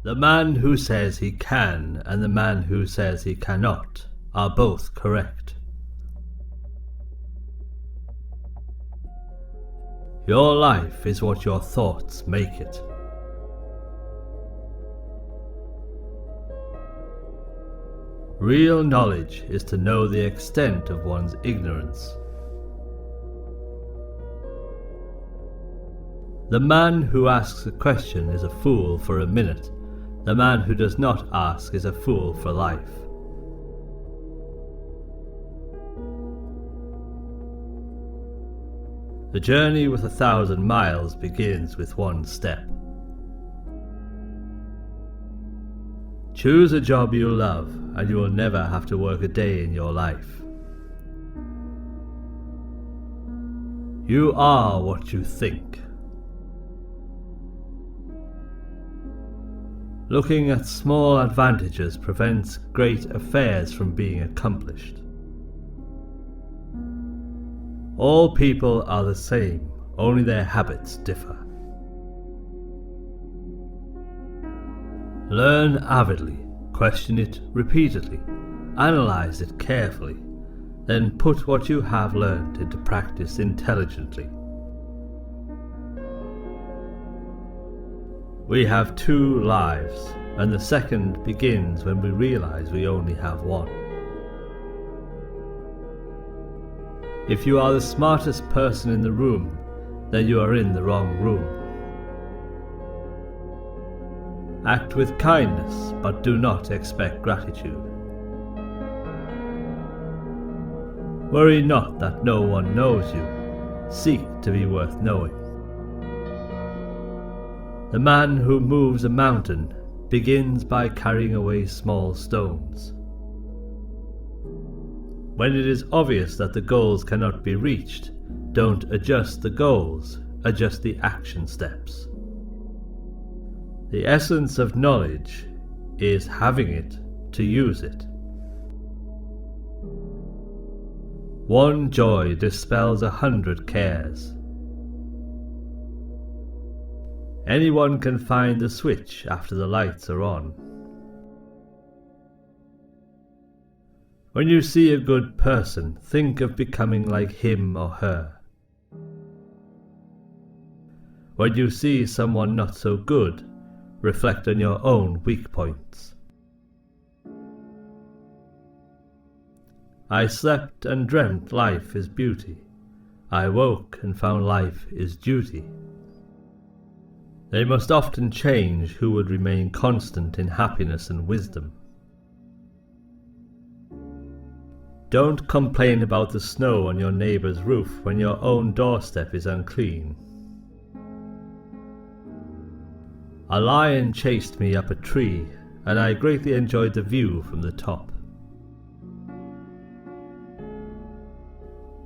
The man who says he can and the man who says he cannot are both correct. Your life is what your thoughts make it. Real knowledge is to know the extent of one's ignorance. The man who asks a question is a fool for a minute. The man who does not ask is a fool for life. The journey with 1,000 miles begins with one step. Choose a job you love, and you will never have to work a day in your life. You are what you think. Looking at small advantages prevents great affairs from being accomplished. All people are the same, only their habits differ. Learn avidly, question it repeatedly, analyze it carefully, then put what you have learned into practice intelligently. We have 2 lives, and the second begins when we realize we only have one. If you are the smartest person in the room, then you are in the wrong room. Act with kindness, but do not expect gratitude. Worry not that no one knows you. Seek to be worth knowing. The man who moves a mountain begins by carrying away small stones. When it is obvious that the goals cannot be reached, don't adjust the goals, adjust the action steps. The essence of knowledge is having it to use it. One joy dispels 100 cares. Anyone can find the switch after the lights are on. When you see a good person, think of becoming like him or her. When you see someone not so good, reflect on your own weak points. I slept and dreamt life is beauty. I woke and found life is duty. They must often change who would remain constant in happiness and wisdom. Don't complain about the snow on your neighbour's roof when your own doorstep is unclean. A lion chased me up a tree, and I greatly enjoyed the view from the top.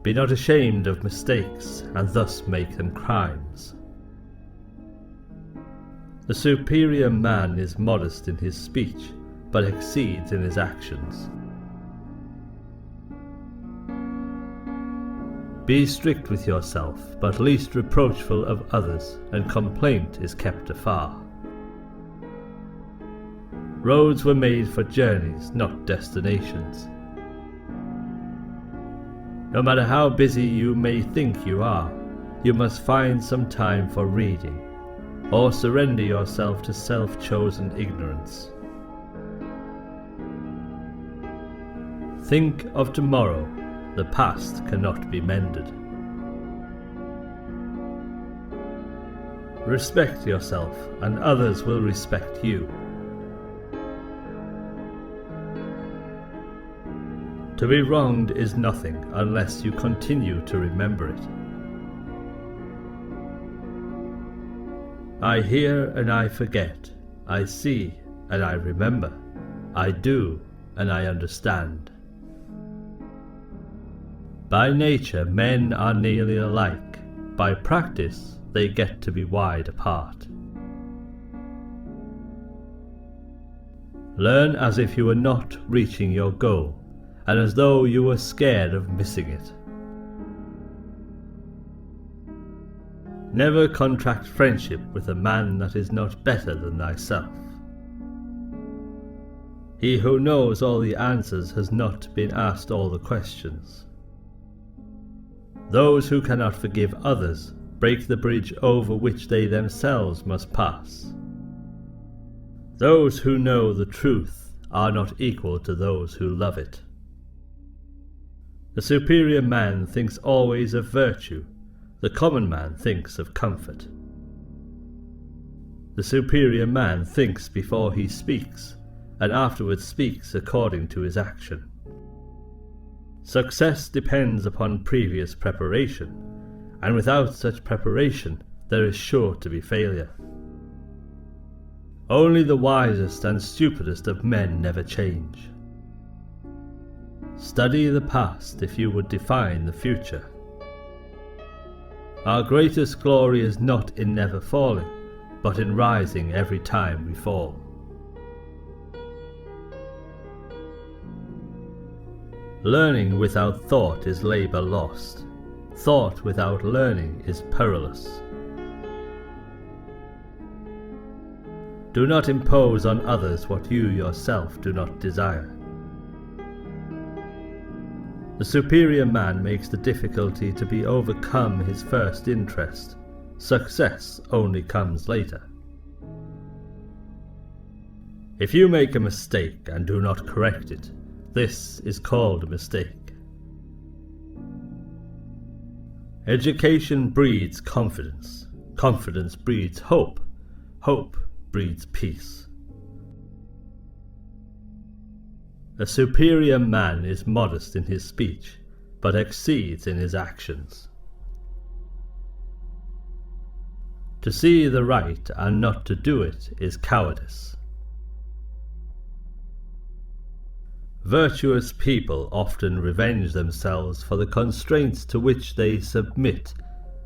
Be not ashamed of mistakes, and thus make them crimes. The superior man is modest in his speech, but exceeds in his actions. Be strict with yourself, but least reproachful of others, and complaint is kept afar. Roads were made for journeys, not destinations. No matter how busy you may think you are, you must find some time for reading, or surrender yourself to self-chosen ignorance. Think of tomorrow. The past cannot be mended. Respect yourself, and others will respect you. To be wronged is nothing unless you continue to remember it. I hear and I forget. I see and I remember. I do and I understand. By nature, men are nearly alike. By practice, they get to be wide apart. Learn as if you were not reaching your goal, and as though you were scared of missing it. Never contract friendship with a man that is not better than thyself. He who knows all the answers has not been asked all the questions. Those who cannot forgive others break the bridge over which they themselves must pass. Those who know the truth are not equal to those who love it. The superior man thinks always of virtue, the common man thinks of comfort. The superior man thinks before he speaks, and afterwards speaks according to his action. Success depends upon previous preparation, and without such preparation there is sure to be failure. Only the wisest and stupidest of men never change. Study the past if you would define the future. Our greatest glory is not in never falling, but in rising every time we fall. Learning without thought is labour lost. Thought without learning is perilous. Do not impose on others what you yourself do not desire. The superior man makes the difficulty to be overcome his first interest. Success only comes later. If you make a mistake and do not correct it, this is called a mistake. Education breeds confidence. Confidence breeds hope. Hope breeds peace. A superior man is modest in his speech, but exceeds in his actions. To see the right and not to do it is cowardice. Virtuous people often revenge themselves for the constraints to which they submit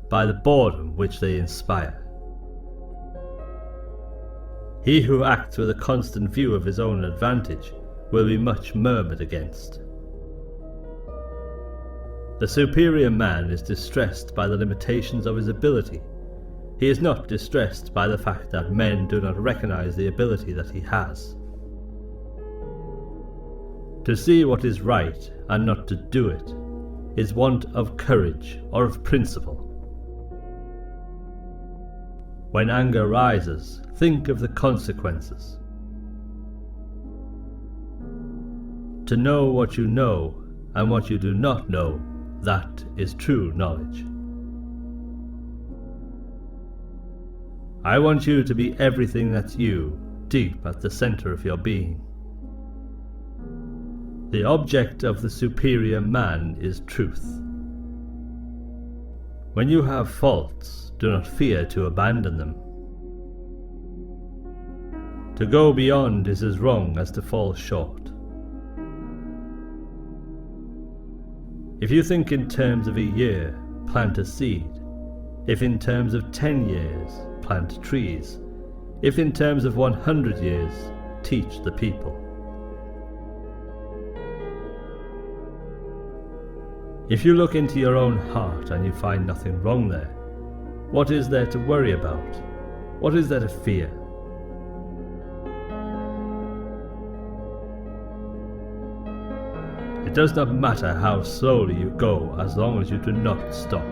by the boredom which they inspire. He who acts with a constant view of his own advantage will be much murmured against. The superior man is distressed by the limitations of his ability. He is not distressed by the fact that men do not recognize the ability that he has. To see what is right and not to do it is want of courage or of principle. When anger rises, think of the consequences. To know what you know and what you do not know, that is true knowledge. I want you to be everything that's you, deep at the center of your being. The object of the superior man is truth. When you have faults, do not fear to abandon them. To go beyond is as wrong as to fall short. If you think in terms of a year, plant a seed. If in terms of 10 years, plant trees. If in terms of 100 years, teach the people. If you look into your own heart and you find nothing wrong there, what is there to worry about? What is there to fear? It does not matter how slowly you go as long as you do not stop.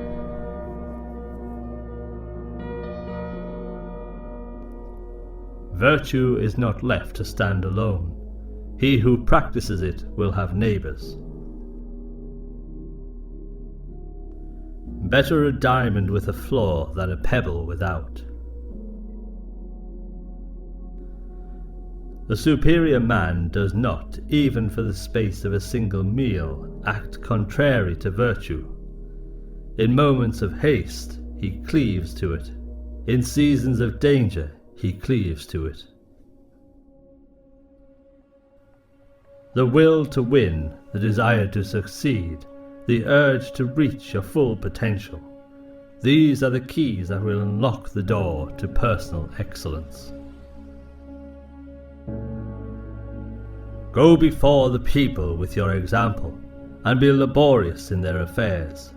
Virtue is not left to stand alone. He who practices it will have neighbors. Better a diamond with a flaw than a pebble without. The superior man does not, even for the space of a single meal, act contrary to virtue. In moments of haste, he cleaves to it. In seasons of danger, he cleaves to it. The will to win, the desire to succeed, the urge to reach your full potential. These are the keys that will unlock the door to personal excellence. Go before the people with your example, and be laborious in their affairs.